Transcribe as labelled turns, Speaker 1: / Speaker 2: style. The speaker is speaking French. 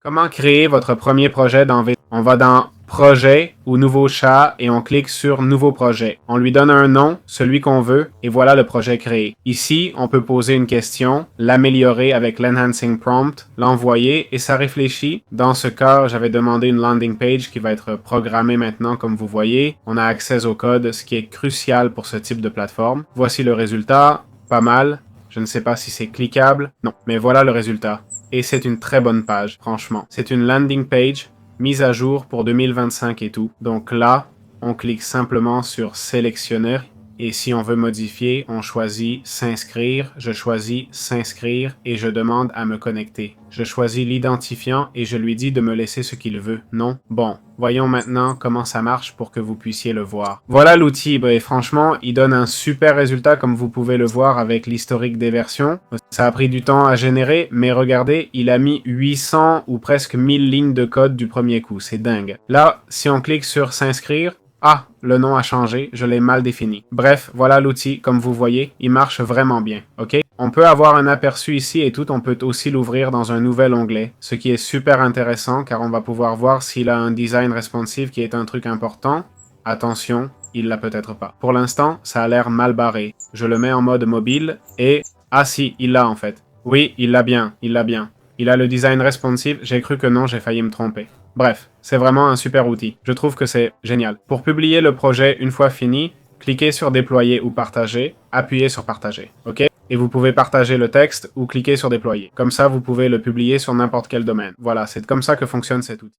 Speaker 1: Comment créer votre premier projet dans V? On va dans Projet ou Nouveau chat et on clique sur Nouveau projet. On lui donne un nom, celui qu'on veut, et voilà le projet créé. Ici, on peut poser une question, l'améliorer avec l'Enhancing Prompt, l'envoyer et ça réfléchit. Dans ce cas, j'avais demandé une landing page qui va être programmée maintenant comme vous voyez. On a accès au code, ce qui est crucial pour ce type de plateforme. Voici le résultat, pas mal. Je ne sais pas si c'est cliquable. Non, mais voilà le résultat. Et c'est une très bonne page, franchement. C'est une landing page mise à jour pour 2025 et tout. Donc là, on clique simplement sur sélectionner et si on veut modifier, on choisit s'inscrire, je choisis s'inscrire et je demande à me connecter. Je choisis l'identifiant et je lui dis de me laisser ce qu'il veut. Non? Bon, voyons maintenant comment ça marche pour que vous puissiez le voir. Voilà l'outil et franchement, il donne un super résultat comme vous pouvez le voir avec l'historique des versions. Ça a pris du temps à générer, mais regardez, il a mis 800 ou presque 1000 lignes de code du premier coup. C'est dingue. Là, si on clique sur s'inscrire, ah, le nom a changé, je l'ai mal défini. Bref, voilà l'outil, comme vous voyez, il marche vraiment bien, ok? On peut avoir un aperçu ici et tout, on peut aussi l'ouvrir dans un nouvel onglet, ce qui est super intéressant car on va pouvoir voir s'il a un design responsive qui est un truc important. Attention, il l'a peut-être pas. Pour l'instant, ça a l'air mal barré. Je le mets en mode mobile et... Ah si, il l'a en fait. Oui, il l'a bien, il l'a bien. Il a le design responsive, j'ai cru que non, j'ai failli me tromper. Bref, c'est vraiment un super outil. Je trouve que c'est génial. Pour publier le projet une fois fini, cliquez sur déployer ou partager, appuyez sur partager, ok? Et vous pouvez partager le texte ou cliquer sur déployer. Comme ça, vous pouvez le publier sur n'importe quel domaine. Voilà, c'est comme ça que fonctionne cet outil.